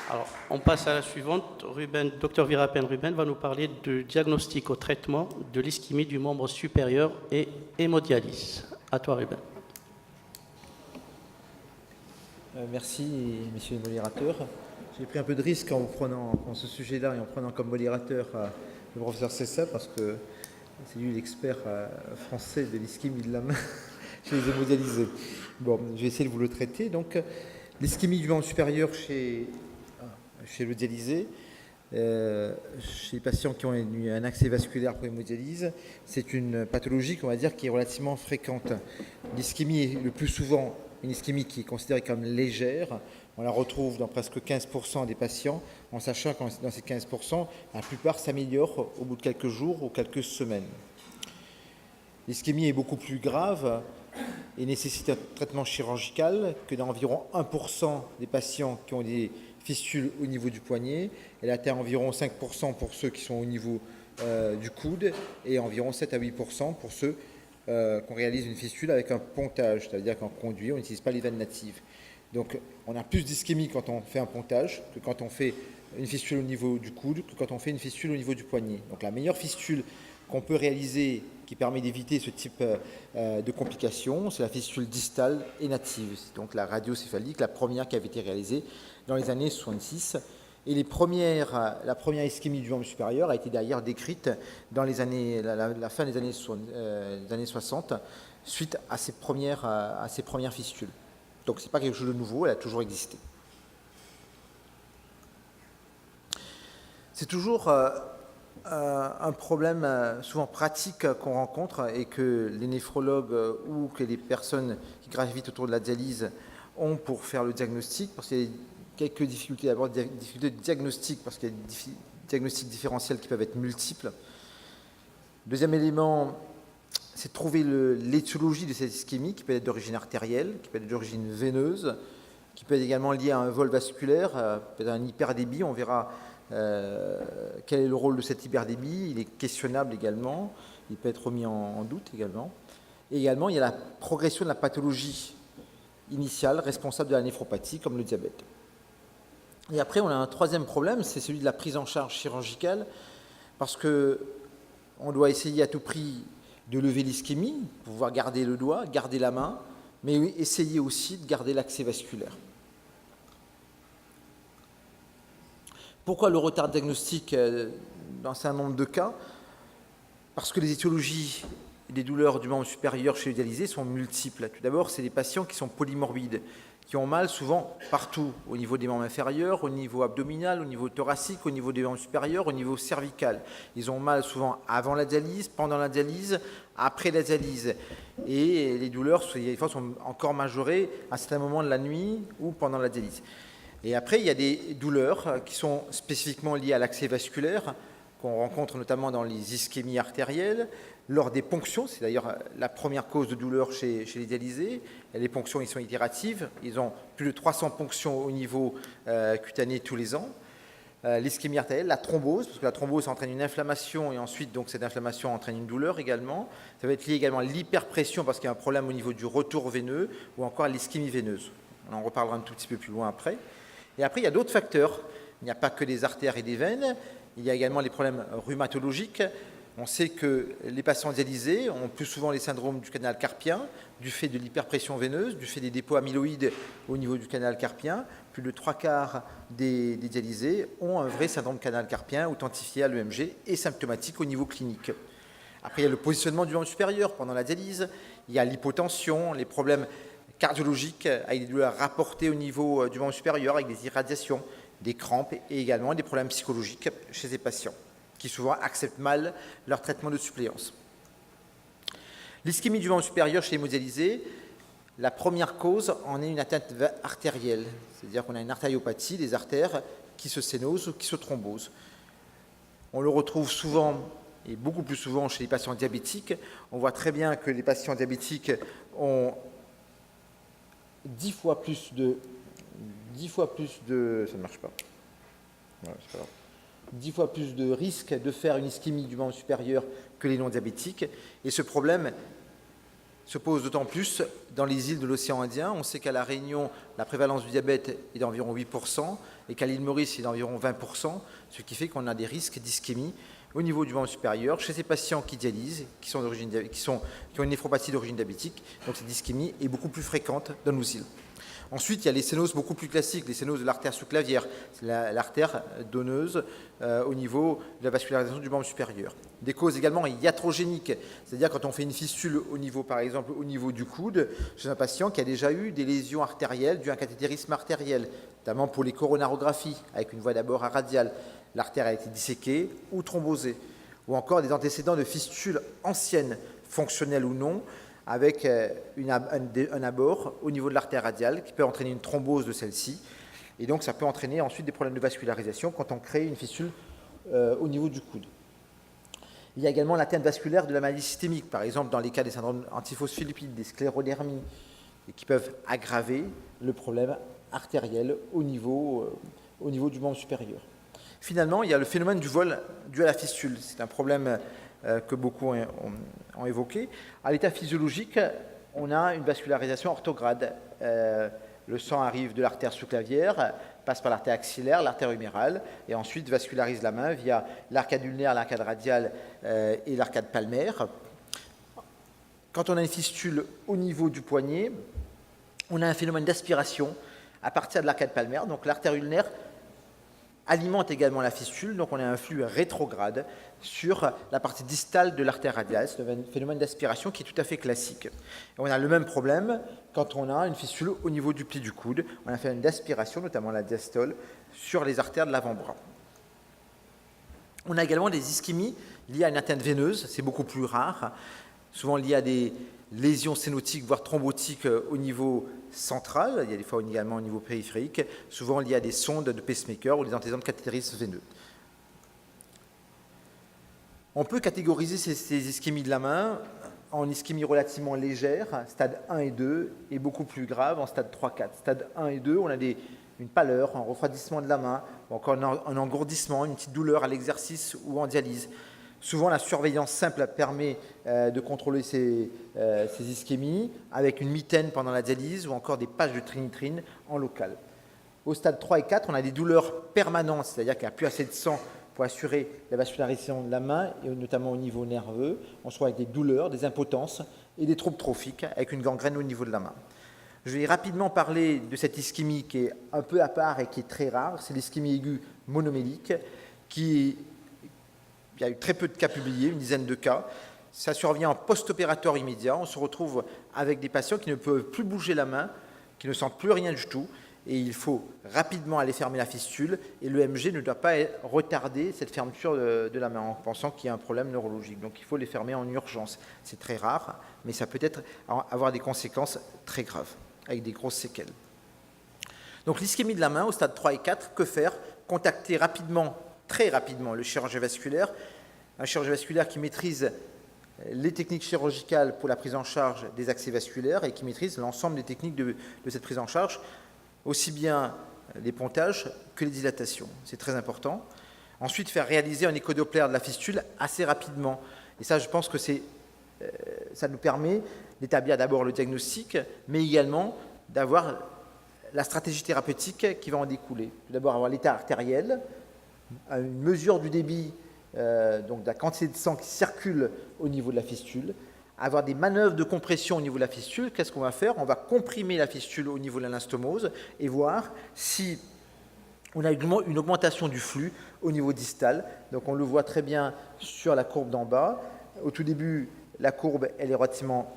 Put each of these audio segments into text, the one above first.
Alors, on passe à la suivante. Dr Virapen Ruben va nous parler du diagnostic au traitement de l'ischémie du membre supérieur et hémodialyse. À toi, Ruben. Merci, messieurs les modérateurs. J'ai pris un peu de risque en prenant ce sujet-là et en prenant comme modérateur le professeur Cessa, parce que c'est lui l'expert français de l'ischémie de la main chez les hémodialysés. Bon, je vais essayer de vous le traiter. Donc, l'ischémie du membre supérieur chez le dialysé, chez les patients qui ont eu un accès vasculaire pour hémodialyse, c'est une pathologie, on va dire, qui est relativement fréquente. L'ischémie est le plus souvent une ischémie qui est considérée comme légère. On la retrouve dans presque 15% des patients, en sachant que dans ces 15%, la plupart s'améliorent au bout de quelques jours ou quelques semaines. L'ischémie est beaucoup plus grave et nécessite un traitement chirurgical que dans environ 1% des patients qui ont des fistules au niveau du poignet. Elle atteint environ 5% pour ceux qui sont au niveau du coude et environ 7 à 8% pour ceux qu'on réalise une fistule avec un pontage, c'est-à-dire qu'en conduit, on n'utilise pas les veines natives. Donc, on a plus d'ischémie quand on fait un pontage que quand on fait une fistule au niveau du coude, que quand on fait une fistule au niveau du poignet. Donc, la meilleure fistule qu'on peut réaliser qui permet d'éviter ce type de complications, c'est la fistule distale et native. C'est donc la radiocéphalique, la première qui avait été réalisée dans les années 66. Et la première ischémie du membre supérieur a été d'ailleurs décrite dans les années, la fin des années 60, suite à ces premières fistules. Donc ce n'est pas quelque chose de nouveau, elle a toujours existé. C'est toujours un problème souvent pratique qu'on rencontre et que les néphrologues ou que les personnes qui gravitent autour de la dialyse ont pour faire le diagnostic, parce qu'il y a quelques difficultés, d'abord des difficultés de diagnostic, parce qu'il y a des diagnostics différentiels qui peuvent être multiples. Deuxième élément, c'est de trouver l'étiologie de cette ischémie, qui peut être d'origine artérielle, qui peut être d'origine veineuse, qui peut être également liée à un vol vasculaire, peut-être un hyperdébit. On verra quel est le rôle de cet hyperdébit. Il est questionnable également, il peut être remis en doute également. Et également, il y a la progression de la pathologie initiale responsable de la néphropathie, comme le diabète. Et après, on a un troisième problème, c'est celui de la prise en charge chirurgicale, parce qu'on doit essayer à tout prix de lever l'ischémie, pouvoir garder le doigt, garder la main, mais essayer aussi de garder l'accès vasculaire. Pourquoi le retard diagnostique dans un certain nombre de cas? Parce que les étiologies des douleurs du membre supérieur chez le dialysé sont multiples. Tout d'abord, c'est des patients qui sont polymorbides, qui ont mal souvent partout, au niveau des membres inférieurs, au niveau abdominal, au niveau thoracique, au niveau des membres supérieurs, au niveau cervical. Ils ont mal souvent avant la dialyse, pendant la dialyse, après la dialyse. Et les douleurs, des fois, sont encore majorées à certains moments de la nuit ou pendant la dialyse. Et après, il y a des douleurs qui sont spécifiquement liées à l'accès vasculaire, qu'on rencontre notamment dans les ischémies artérielles, lors des ponctions. C'est d'ailleurs la première cause de douleur chez les dialysés. Et les ponctions, ils sont itératives. Ils ont plus de 300 ponctions au niveau cutané tous les ans. L'ischémie artérielle, la thrombose, parce que la thrombose entraîne une inflammation et ensuite, donc, cette inflammation entraîne une douleur également. Ça va être lié également à l'hyperpression parce qu'il y a un problème au niveau du retour veineux ou encore à l'ischémie veineuse. On en reparlera un tout petit peu plus loin après. Et après, il y a d'autres facteurs. Il n'y a pas que des artères et des veines. Il y a également les problèmes rhumatologiques. On sait que les patients dialysés ont plus souvent les syndromes du canal carpien, du fait de l'hyperpression veineuse, du fait des dépôts amyloïdes au niveau du canal carpien. Plus de 3/4 des dialysés ont un vrai syndrome canal carpien authentifié à l'EMG et symptomatique au niveau clinique. Après, il y a le positionnement du membre supérieur pendant la dialyse. Il y a l'hypotension, les problèmes cardiologiques avec des douleurs rapportées au niveau du membre supérieur, avec des irradiations, des crampes et également des problèmes psychologiques chez ces patients qui souvent acceptent mal leur traitement de suppléance. L'ischémie du membre supérieur chez les hémodialysés, la première cause en est une atteinte artérielle, c'est-à-dire qu'on a une artériopathie des artères qui se sténosent ou qui se thrombosent. On le retrouve souvent et beaucoup plus souvent chez les patients diabétiques. On voit très bien que les patients diabétiques ont 10 fois plus de... Ça ne marche pas. Voilà, c'est pas grave. 10 fois plus de risque de faire une ischémie du membre supérieur que les non-diabétiques. Et ce problème se pose d'autant plus dans les îles de l'océan Indien. On sait qu'à La Réunion, la prévalence du diabète est d'environ 8% et qu'à l'île Maurice, c'est d'environ 20%, ce qui fait qu'on a des risques d'ischémie au niveau du membre supérieur chez ces patients qui dialysent, qui ont une néphropathie d'origine diabétique. Donc cette ischémie est beaucoup plus fréquente dans nos îles. Ensuite, il y a les sténoses beaucoup plus classiques, les sténoses de l'artère sous-clavière, c'est l'artère donneuse au niveau de la vascularisation du membre supérieur. Des causes également iatrogéniques, c'est-à-dire quand on fait une fistule au niveau, par exemple, au niveau du coude, chez un patient qui a déjà eu des lésions artérielles dues à un cathétérisme artériel, notamment pour les coronarographies, avec une voie d'abord radiale. L'artère a été disséquée ou thrombosée, ou encore des antécédents de fistules anciennes, fonctionnelles ou non, avec un abord au niveau de l'artère radiale qui peut entraîner une thrombose de celle-ci. Et donc, ça peut entraîner ensuite des problèmes de vascularisation quand on crée une fistule au niveau du coude. Il y a également l'atteinte vasculaire de la maladie systémique, par exemple dans les cas des syndromes antiphospholipides, des sclérodermies, et qui peuvent aggraver le problème artériel au niveau du membre supérieur. Finalement, il y a le phénomène du vol dû à la fistule. C'est un problème que beaucoup ont évoqué. À l'état physiologique, on a une vascularisation orthograde. Le sang arrive de l'artère sous-clavière, passe par l'artère axillaire, l'artère humérale, et ensuite vascularise la main via l'arcade ulnaire, l'arcade radiale et l'arcade palmaire. Quand on a une fistule au niveau du poignet, on a un phénomène d'aspiration à partir de l'arcade palmaire. Donc l'artère ulnaire alimente également la fistule, donc on a un flux rétrograde sur la partie distale de l'artère radiale. C'est un phénomène d'aspiration qui est tout à fait classique. Et on a le même problème quand on a une fistule au niveau du pli du coude. On a un phénomène d'aspiration, notamment la diastole, sur les artères de l'avant-bras. On a également des ischémies liées à une atteinte veineuse, c'est beaucoup plus rare, souvent liées à des lésions sténotiques, voire thrombotiques au niveau central, il y a des fois également au niveau périphérique, souvent liées à des sondes de pacemaker ou des antécédents de cathétérisme veineux. On peut catégoriser ces ischémies de la main en ischémie relativement légère, stade 1 et 2, et beaucoup plus grave en stade 3-4. Stade 1 et 2, on a une pâleur, un refroidissement de la main, ou encore un engourdissement, une petite douleur à l'exercice ou en dialyse. Souvent, la surveillance simple permet de contrôler ces ischémies avec une mitaine pendant la dialyse ou encore des patchs de trinitrine en local. Au stade 3 et 4, on a des douleurs permanentes, c'est-à-dire qu'il n'y a plus assez de sang pour assurer la vascularisation de la main, et notamment au niveau nerveux. On se trouve avec des douleurs, des impotences et des troubles trophiques avec une gangrène au niveau de la main. Je vais rapidement parler de cette ischémie qui est un peu à part et qui est très rare. C'est l'ischémie aiguë monomélique il y a eu très peu de cas publiés, une dizaine de cas. Ça survient en post-opératoire immédiat. On se retrouve avec des patients qui ne peuvent plus bouger la main, qui ne sentent plus rien du tout. Et il faut rapidement aller fermer la fistule. Et l'EMG ne doit pas retarder cette fermeture de la main en pensant qu'il y a un problème neurologique. Donc il faut les fermer en urgence. C'est très rare, mais ça peut avoir des conséquences très graves, avec des grosses séquelles. Donc l'ischémie de la main au stade 3 et 4, que faire? Contacter rapidement, très rapidement, le chirurgien vasculaire, un chirurgien vasculaire qui maîtrise les techniques chirurgicales pour la prise en charge des accès vasculaires et qui maîtrise l'ensemble des techniques de cette prise en charge, aussi bien les pontages que les dilatations. C'est très important. Ensuite, faire réaliser un échodoppler de la fistule assez rapidement. Et ça, je pense que ça nous permet d'établir d'abord le diagnostic, mais également d'avoir la stratégie thérapeutique qui va en découler. Tout d'abord, avoir l'état artériel, une mesure du débit, donc de la quantité de sang qui circule au niveau de la fistule, avoir des manœuvres de compression au niveau de la fistule. Qu'est-ce qu'on va faire? On va comprimer la fistule au niveau de l'anastomose et voir si on a une augmentation du flux au niveau distal. Donc on le voit très bien sur la courbe d'en bas. Au tout début, la courbe elle est relativement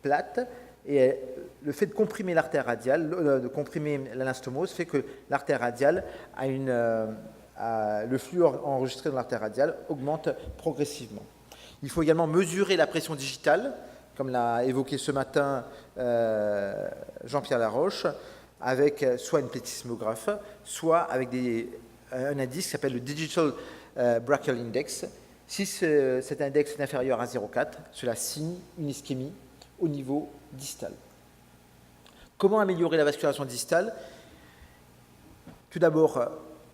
plate et le fait de comprimer l'artère radiale, de comprimer l'anastomose, fait que l'artère radiale le flux enregistré dans l'artère radiale augmente progressivement. Il faut également mesurer la pression digitale, comme l'a évoqué ce matin Jean-Pierre Laroche, avec soit une plethysmographe, soit avec un indice qui s'appelle le Digital Brachial Index. Si cet index est inférieur à 0,4, cela signe une ischémie au niveau distal. Comment améliorer la vascularisation distale? Tout d'abord,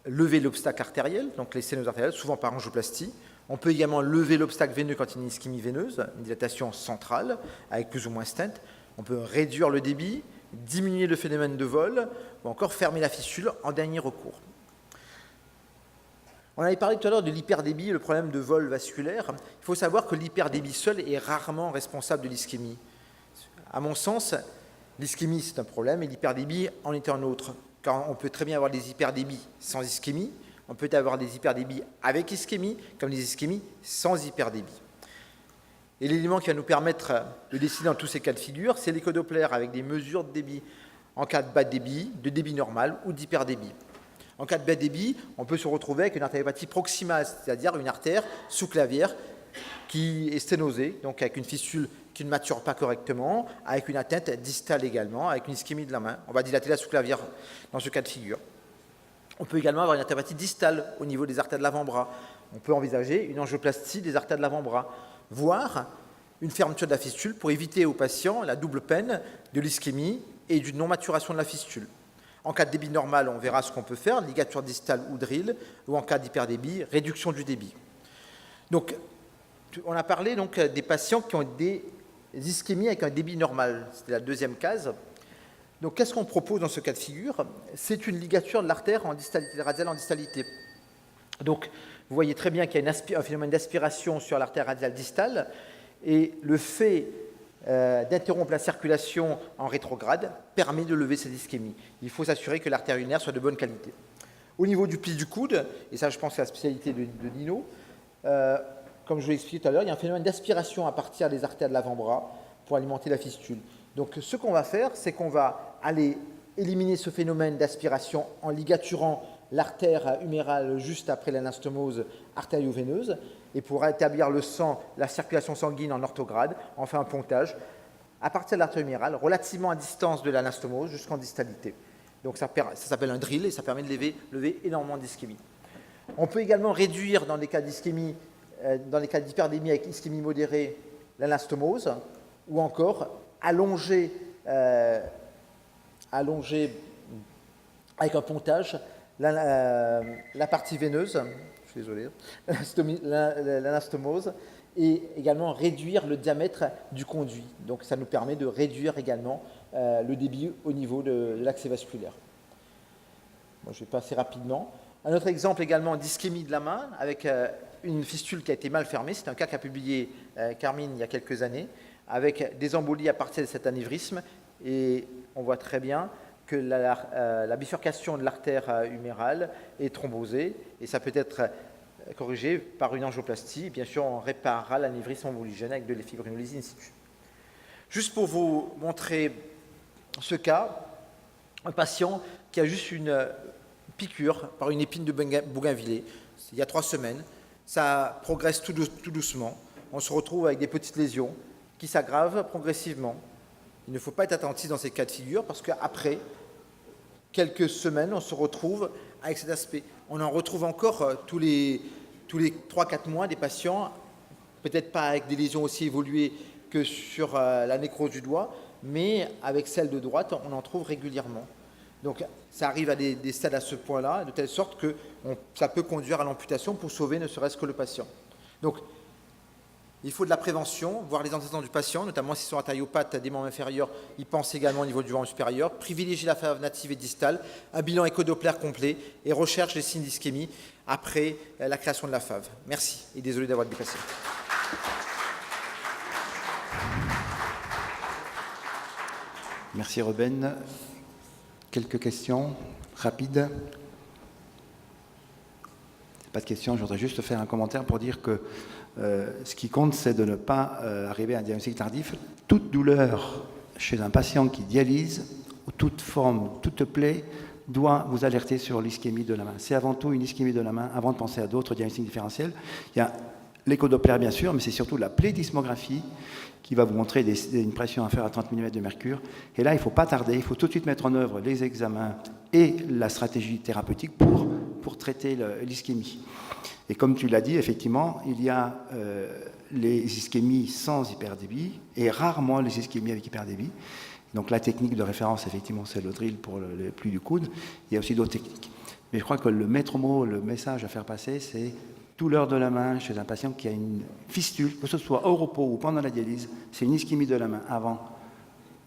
lever l'obstacle artériel, donc les sténoses artérielles, souvent par angioplastie, On peut également lever l'obstacle veineux quand il y a une ischémie veineuse, une dilatation centrale, avec plus ou moins stent. On peut réduire le débit, diminuer le phénomène de vol, ou encore fermer la fistule en dernier recours. On avait parlé tout à l'heure de l'hyperdébit et le problème de vol vasculaire. Il faut savoir que l'hyperdébit seul est rarement responsable de l'ischémie. À mon sens, l'ischémie, c'est un problème, et l'hyperdébit en est un autre. Car on peut très bien avoir des hyperdébits sans ischémie, on peut avoir des hyperdébits avec ischémie, comme des ischémies sans hyperdébit. Et l'élément qui va nous permettre de décider dans tous ces cas de figure, c'est l'écho-Doppler avec des mesures de débit en cas de bas débit, de débit normal ou d'hyperdébit. En cas de bas débit, on peut se retrouver avec une artériopathie proximale, c'est-à-dire une artère sous-clavière qui est sténosée, donc avec une fistule qui ne mature pas correctement, avec une atteinte distale également, avec une ischémie de la main. On va dilater la sous-clavière dans ce cas de figure. On peut également avoir une artériopathie distale au niveau des artères de l'avant-bras. On peut envisager une angioplastie des artères de l'avant-bras, voire une fermeture de la fistule pour éviter aux patients la double peine de l'ischémie et d'une non-maturation de la fistule. En cas de débit normal, on verra ce qu'on peut faire, ligature distale ou drill, ou en cas d'hyperdébit, réduction du débit. Donc, on a parlé donc des patients qui ont des ischémies avec un débit normal. C'était la deuxième case. Donc, qu'est-ce qu'on propose dans ce cas de figure? C'est une ligature de l'artère en distalité, radiale en distalité. Donc, vous voyez très bien qu'il y a un phénomène d'aspiration sur l'artère radiale distale, et le fait d'interrompre la circulation en rétrograde permet de lever cette ischémie. Il faut s'assurer que l'artère urinaire soit de bonne qualité. Au niveau du pli du coude, et ça je pense c'est la spécialité de Nino, comme je l'ai expliqué tout à l'heure, il y a un phénomène d'aspiration à partir des artères de l'avant-bras pour alimenter la fistule. Donc ce qu'on va faire, c'est qu'on va aller éliminer ce phénomène d'aspiration en ligaturant l'artère humérale juste après l'anastomose artério-veineuse, et pour rétablir le sang, la circulation sanguine en orthograde, on fait un pontage à partir de l'artère humérale, relativement à distance de l'anastomose jusqu'en distalité. Donc ça s'appelle un drill et ça permet de lever énormément d'ischémie. On peut également réduire dans les cas d'ischémie, dans les cas d'hyperdémie avec ischémie modérée, l'anastomose, ou encore allonger avec un pontage la partie veineuse, je suis désolé, l'anastomose, et également réduire le diamètre du conduit. Donc ça nous permet de réduire également le débit au niveau de l'axe vasculaire. Bon, je vais passer rapidement. Un autre exemple également d'ischémie de la main avec une fistule qui a été mal fermée. C'est un cas qu'a publié Carmine il y a quelques années, avec des embolies à partir de cet anévrisme, et on voit très bien que la bifurcation de l'artère humérale est thrombosée, et ça peut être corrigé par une angioplastie. Bien sûr, on réparera l'anévrisme emboligène avec de l'éphibrinolyse in situ. Juste pour vous montrer ce cas, un patient qui a juste une piqûre par une épine de bougainvillée, il y a 3 semaines, ça progresse tout doucement, on se retrouve avec des petites lésions qui s'aggravent progressivement. Il ne faut pas être attentif dans ces cas de figure parce qu'après quelques semaines, on se retrouve avec cet aspect. On en retrouve encore tous les 3-4 mois des patients, peut-être pas avec des lésions aussi évoluées que sur la nécrose du doigt, mais avec celle de droite, on en trouve régulièrement. Donc ça arrive à des stades à ce point-là, de telle sorte que ça peut conduire à l'amputation pour sauver ne serait-ce que le patient. Donc il faut de la prévention, voir les antécédents du patient, notamment s'ils sont artériopathes des membres inférieurs, ils pensent également au niveau du membre supérieur, privilégier la fave native et distale, un bilan écho-Doppler complet et recherche les signes d'ischémie après la création de la fave. Merci et désolé d'avoir dépassé. Merci Ruben. Quelques questions rapides? Pas de questions, je voudrais juste faire un commentaire pour dire que ce qui compte, c'est de ne pas arriver à un diagnostic tardif. Toute douleur chez un patient qui dialyse, ou toute forme, toute plaie, doit vous alerter sur l'ischémie de la main. C'est avant tout une ischémie de la main, avant de penser à d'autres diagnostics différentiels. Il y a l'écho-Doppler, bien sûr, mais c'est surtout la plédismographie qui va vous montrer une pression inférieure à 30 mm de mercure. Et là, il ne faut pas tarder, il faut tout de suite mettre en œuvre les examens et la stratégie thérapeutique pour traiter l'ischémie. Et comme tu l'as dit, effectivement, il y a les ischémies sans hyperdébit et rarement les ischémies avec hyperdébit. Donc la technique de référence, effectivement, c'est le drill pour le pli du coude. Il y a aussi d'autres techniques. Mais je crois que le maître mot, le message à faire passer, c'est douleur de la main chez un patient qui a une fistule, que ce soit au repos ou pendant la dialyse, c'est une ischémie de la main avant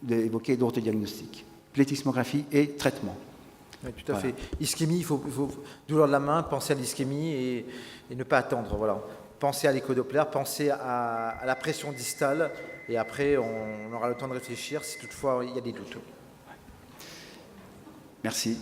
d'évoquer d'autres diagnostics. Plétismographie et traitement. Oui, tout à fait. Ischémie, il faut douleur de la main, penser à l'ischémie et ne pas attendre. Voilà. Pensez à l'échodoppler, pensez à la pression distale et après on aura le temps de réfléchir si toutefois il y a des doutes. Merci.